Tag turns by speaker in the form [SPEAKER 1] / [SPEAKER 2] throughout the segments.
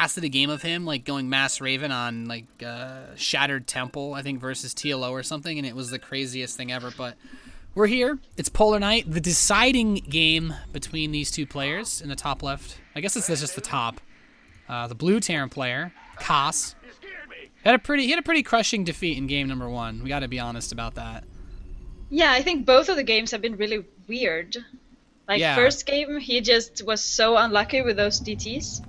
[SPEAKER 1] blasted a game of him, like going Mass Raven on like Shattered Temple, I think, versus TLO or something, and it was the craziest thing ever. But we're here. It's Polar Night, the deciding game between these two players in the top left. I guess it's just the top. The blue Terran player, Koss, had a pretty crushing defeat in game number 1. We got to be honest about that.
[SPEAKER 2] Yeah, I think both of the games have been really weird. Like, first game, he just was so unlucky with those DTs.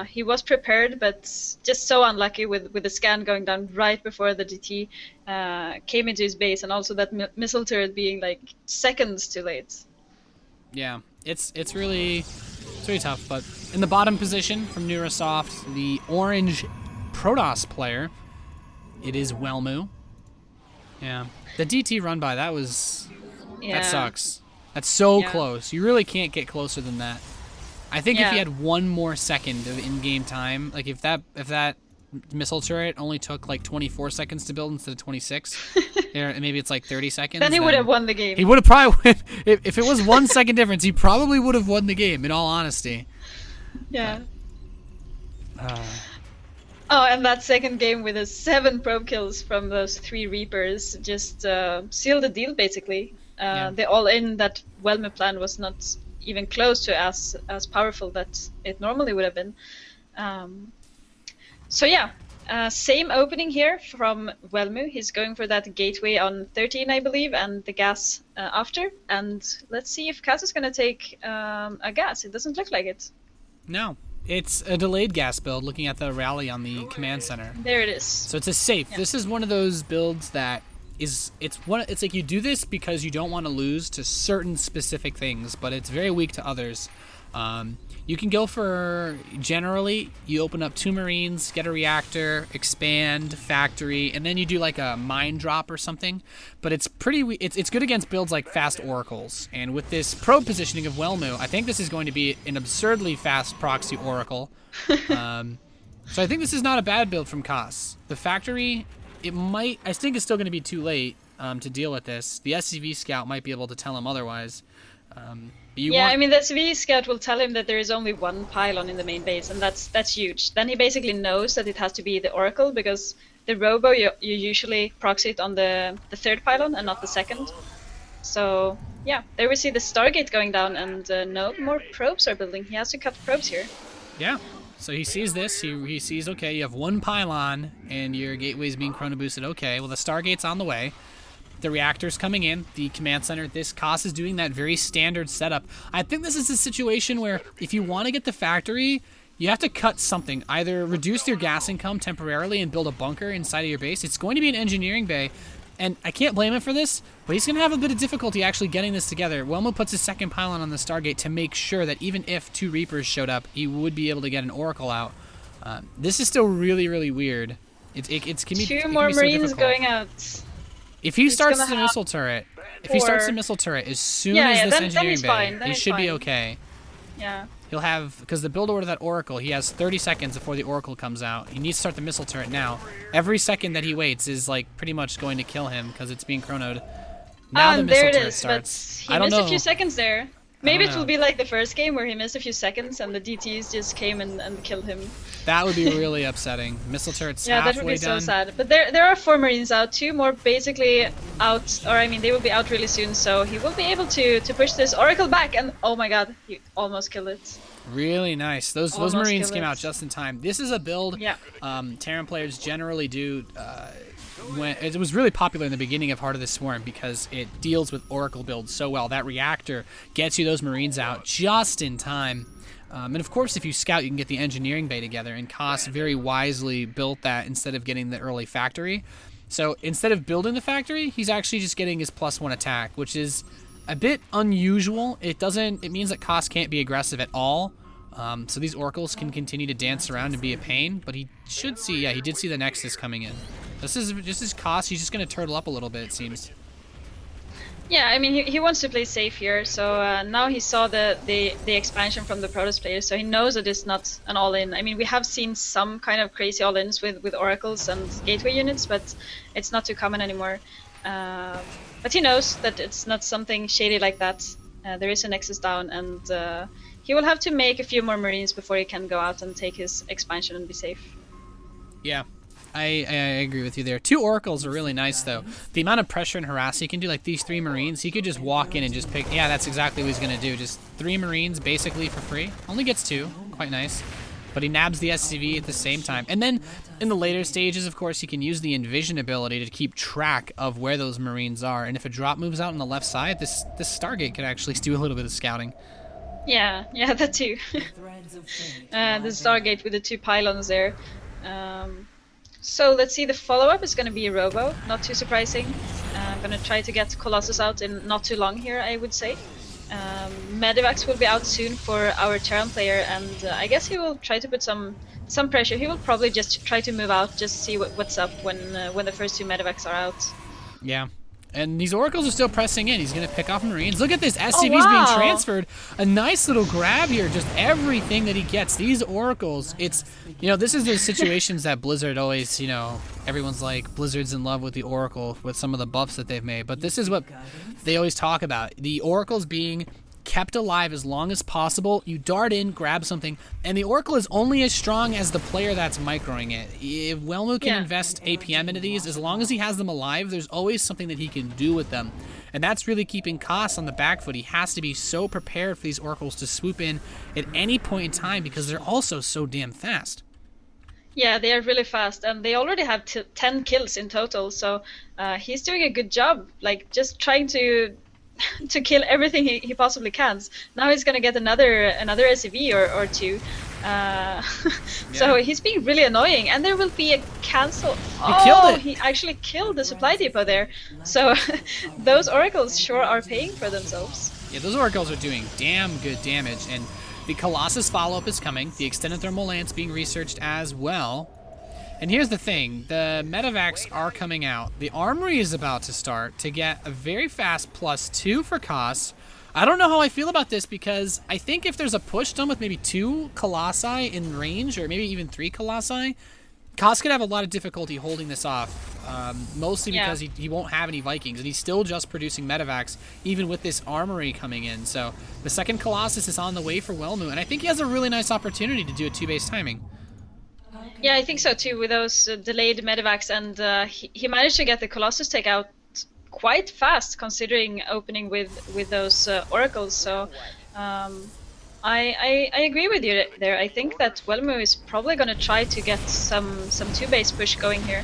[SPEAKER 2] He was prepared, but just so unlucky with the scan going down right before the DT came into his base, and also that missile turret being like seconds too late.
[SPEAKER 1] Yeah, it's really tough. But in the bottom position from Neurosoft, the orange Protoss player, it is Welmu. Yeah, the DT run by that sucks. That's so close. You really can't get closer than that. I think if you had 1 more second of in-game time, like if that missile turret only took like 24 seconds to build instead of 26, maybe it's like 30 seconds.
[SPEAKER 2] Then he would have won the game.
[SPEAKER 1] He would have probably, if it was 1 second difference, he probably would have won the game. In all honesty.
[SPEAKER 2] Yeah. Oh, and that second game with the 7 probe kills from those 3 Reapers just sealed the deal basically. The all-in that Welmu plan was not even close to as powerful that it normally would have been. So yeah, same opening here from Welmu. He's going for that gateway on 13, I believe, and the gas after. And let's see if Cass is going to take a gas. It doesn't look like it.
[SPEAKER 1] No, it's a delayed gas build. Looking at the rally on the command center.
[SPEAKER 2] There it is.
[SPEAKER 1] So it's a safe. Yeah. This is one of those builds that it's like you do this because you don't want to lose to certain specific things, but it's very weak to others. You can go for, generally, you open up 2 Marines, get a reactor, expand, factory, and then you do like a mine drop or something. But it's good against builds like fast oracles. And with this probe positioning of Welmu, I think this is going to be an absurdly fast proxy oracle. So I think this is not a bad build from Koss. The factory, I think it's still going to be too late to deal with this. The SCV scout might be able to tell him otherwise.
[SPEAKER 2] I mean, the SCV scout will tell him that there is only 1 pylon in the main base, and that's huge. Then he basically knows that it has to be the oracle, because the robo you usually proxy it on the 3rd pylon and not the 2nd. So yeah, there we see the Stargate going down, and no more probes are building. He has to cut probes here.
[SPEAKER 1] Yeah. So he sees this, he sees, okay, you have 1 pylon and your gateway's being chrono boosted. Okay, well the Stargate's on the way. The reactor's coming in, the command center. This Koss is doing that very standard setup. I think this is a situation where if you want to get the factory, you have to cut something. Either reduce your gas income temporarily and build a bunker inside of your base. It's going to be an engineering bay. And I can't blame him for this, but he's going to have a bit of difficulty actually getting this together. Welmu puts his 2nd pylon on the Stargate to make sure that even if 2 Reapers showed up, he would be able to get an Oracle out. This is still really, really weird. It can be
[SPEAKER 2] 2 more Marines
[SPEAKER 1] so
[SPEAKER 2] going out.
[SPEAKER 1] If he starts the missile turret, as soon as this engineering bay, he should be okay.
[SPEAKER 2] Yeah.
[SPEAKER 1] He'll have, because the build order of that Oracle, he has 30 seconds before the Oracle comes out. He needs to start the missile turret now. Every second that he waits is like pretty much going to kill him because it's being chronoed. Now the missile turret starts.
[SPEAKER 2] But he missed a few seconds there. Maybe it will be like the first game where he missed a few seconds and the DTs just came and killed him.
[SPEAKER 1] That would be really upsetting. Missile turret's halfway done.
[SPEAKER 2] Yeah, that would be so sad. But there are 4 Marines out, 2 more basically out, or I mean they will be out really soon, so he will be able to push this Oracle back, and oh my god, he almost killed it.
[SPEAKER 1] Really nice. Those Marines came out just in time. This is a build Terran players generally do. When it was really popular in the beginning of Heart of the Swarm because it deals with Oracle builds so well. That reactor gets you those Marines out just in time. And of course, if you scout, you can get the engineering bay together. And Koss very wisely built that instead of getting the early factory. So instead of building the factory, he's actually just getting his +1 attack, which is a bit unusual. It means that Koss can't be aggressive at all. So these Oracles can continue to dance around and be a pain. But he should see, he did see the Nexus coming in. This is Koss. He's just going to turtle up a little bit, it seems.
[SPEAKER 2] Yeah, I mean, he wants to play safe here, so now he saw the expansion from the Protoss players, so he knows that it's not an all-in. I mean, we have seen some kind of crazy all-ins with Oracles and Gateway units, but it's not too common anymore. But he knows that it's not something shady like that. There is a Nexus down, and he will have to make a few more Marines before he can go out and take his expansion and be safe.
[SPEAKER 1] Yeah. I agree with you there. 2 Oracles are really nice, though. The amount of pressure and harass he can do, like these 3 Marines, he could just walk in and just pick... Yeah, that's exactly what he's going to do. Just 3 Marines, basically, for free. Only gets 2. Quite nice. But he nabs the SCV at the same time. And then, in the later stages, of course, he can use the Envision ability to keep track of where those Marines are. And if a drop moves out on the left side, this Stargate could actually do a little bit of scouting.
[SPEAKER 2] Yeah, that too. The Stargate with the 2 pylons there. So let's see, the follow-up is going to be Robo, not too surprising. I'm going to try to get Colossus out in not too long here, I would say. Medivacs will be out soon for our Terran player, and I guess he will try to put some pressure. He will probably just try to move out, just see what's up when the first 2 Medivacs are out.
[SPEAKER 1] Yeah. And these Oracles are still pressing in. He's going to pick off Marines. Look at this. SCV's being transferred. A nice little grab here. Just everything that he gets. These Oracles, it's, this is the situations that Blizzard always, everyone's like, Blizzard's in love with the Oracle with some of the buffs that they've made. But this is what they always talk about. The Oracles being kept alive as long as possible. You dart in, grab something, and the Oracle is only as strong as the player that's microing it. If Welmu can invest APM into these, as long as he has them alive, there's always something that he can do with them. And that's really keeping costs on the back foot. He has to be so prepared for these Oracles to swoop in at any point in time because they're also so damn fast.
[SPEAKER 2] Yeah, they are really fast, and they already have 10 kills in total, so he's doing a good job, like just trying to kill everything he possibly can. Now he's gonna get another SCV or 2. So he's being really annoying, and there will be a cancel. He actually killed the supply depot there. So those Oracles sure are paying for themselves.
[SPEAKER 1] Yeah, those Oracles are doing damn good damage, and the Colossus follow-up is coming. The extended thermal lance being researched as well. And here's the thing, the Medivacs are coming out. The Armory is about to start to get a very fast +2 for cost. I don't know how I feel about this because I think if there's a push done with maybe 2 Colossi in range, or maybe even 3 Colossi, Koss could have a lot of difficulty holding this off, mostly because he won't have any Vikings, and he's still just producing Medivacs, even with this Armory coming in. So the second Colossus is on the way for Welmu, and I think he has a really nice opportunity to do a 2-base timing.
[SPEAKER 2] Yeah, I think so too, with those delayed Medivacs, and he managed to get the Colossus take out quite fast, considering opening with those Oracles. So I agree with you there. I think that Welmu is probably going to try to get some 2-base push going here.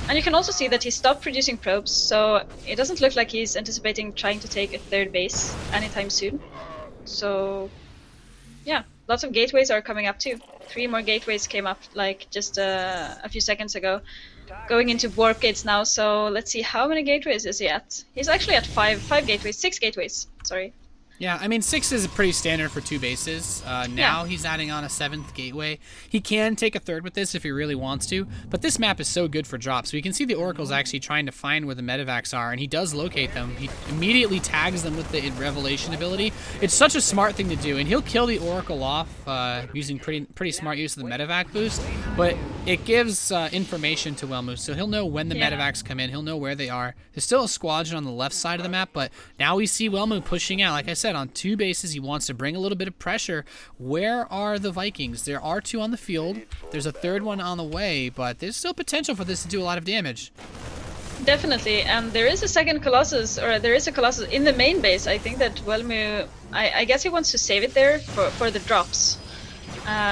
[SPEAKER 2] And you can also see that he stopped producing probes, so it doesn't look like he's anticipating trying to take a 3rd base anytime soon. So yeah, lots of gateways are coming up too. 3 more gateways came up like just a few seconds ago. Going into warp gates now, so let's see, how many gateways is he at? He's actually at 6 gateways, sorry.
[SPEAKER 1] Yeah, I mean, 6 is pretty standard for 2 bases. Now he's adding on a 7th gateway. He can take a 3rd with this if he really wants to, but this map is so good for drops. So you can see the Oracle's actually trying to find where the Medivacs are, and he does locate them. He immediately tags them with the Revelation ability. It's such a smart thing to do, and he'll kill the Oracle off using pretty smart use of the Medivac boost, but it gives information to Welmu, so he'll know when the Medivacs come in. He'll know where they are. There's still a squadron on the left side of the map, but now we see Welmu pushing out. Like I said, on 2 bases, he wants to bring a little bit of pressure. Where are the Vikings? There are 2 on the field. There's a 3rd one on the way, but there's still potential for this to do a lot of damage.
[SPEAKER 2] Definitely, and there is a second Colossus, or there is a Colossus in the main base. I think that Welmu, I guess he wants to save it there for the drops.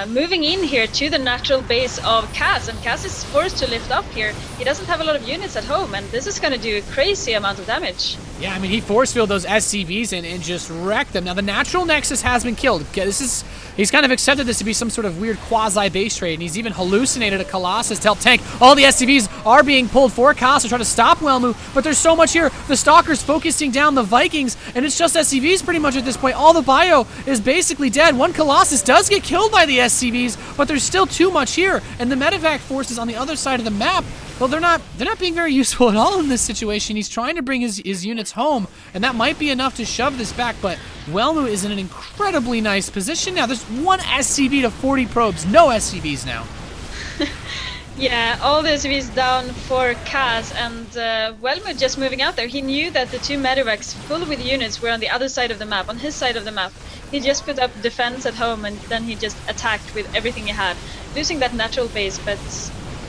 [SPEAKER 2] Moving in here to the natural base of Cass, and Cass is forced to lift up here. He doesn't have a lot of units at home, and this is going to do a crazy amount of damage.
[SPEAKER 1] Yeah, I mean, he force-fielded those SCVs and just wrecked them. Now, the natural Nexus has been killed. He's kind of accepted this to be some sort of weird quasi-base trade, and he's even hallucinated a Colossus to help tank. All the SCVs are being pulled for Koss to try to stop Welmu, but there's so much here. The Stalker's focusing down the Vikings, and it's just SCVs pretty much at this point. All the bio is basically dead. One Colossus does get killed by the SCVs, but there's still too much here, and the Medivac forces on the other side of the map, well, they're not being very useful at all in this situation. He's trying to bring his units home, and that might be enough to shove this back, but Welmu is in an incredibly nice position now. There's 1 SCV to 40 probes, no SCVs now.
[SPEAKER 2] Yeah, all the SCVs down for Kaz, and Welmu just moving out there. He knew that the 2 Medivacs full with units were on the other side of the map, on his side of the map. he just put up defense at home and then he just attacked with everything he had, losing that natural base, but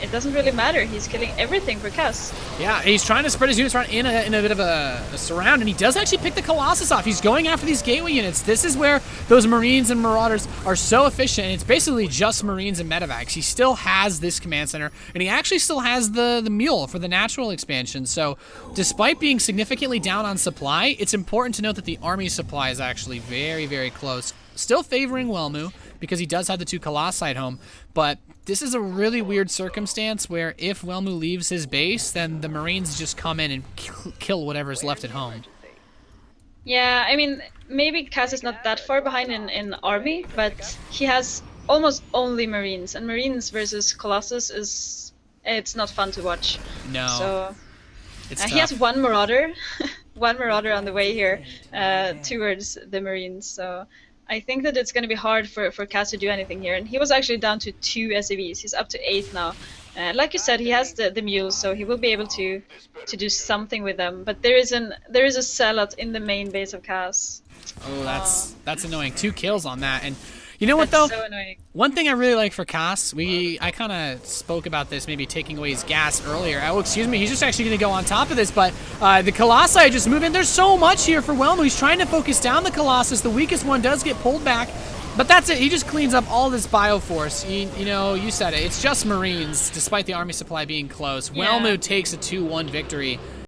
[SPEAKER 2] it doesn't really matter. He's killing everything for Cass.
[SPEAKER 1] Yeah, he's trying to spread his units around in a bit of a surround, and he does actually pick the Colossus off. He's going after these gateway units. This is where those Marines and Marauders are so efficient, and it's basically just Marines and Medivacs. He still has this command center, and he actually still has the Mule for the natural expansion. So despite being significantly down on supply, it's important to note that the army supply is actually very, very close. Still favoring Welmu, because he does have the 2 Colossi at home, but this is a really weird circumstance where if Welmu leaves his base, then the Marines just come in and kill whatever's left at home.
[SPEAKER 2] Yeah, I mean, maybe Cass is not that far behind in army, but he has almost only Marines, and Marines versus Colossus it's not fun to watch.
[SPEAKER 1] No.
[SPEAKER 2] So
[SPEAKER 1] it's
[SPEAKER 2] he has 1 Marauder, 1 Marauder on the way here towards the Marines, so I think that it's going to be hard for Cass to do anything here, and he was actually down to 2 SCVs. He's up to 8 now. Like you said, he has the mules, so he will be able to do something with them. But there is a sellout in the main base of Cass.
[SPEAKER 1] Oh, that's annoying. 2 kills on that, and you know what though?
[SPEAKER 2] So annoying.
[SPEAKER 1] One thing I really like for Cass, I kind of spoke about this, maybe taking away his gas earlier. Oh, excuse me, he's just actually going to go on top of this, but the Colossi just move in. There's so much here for Welmu. He's trying to focus down the Colossus. The weakest one does get pulled back, but that's it. He just cleans up all this Bioforce. You know, you said it. It's just Marines, despite the army supply being close. Yeah. Welmu takes a 2-1 victory.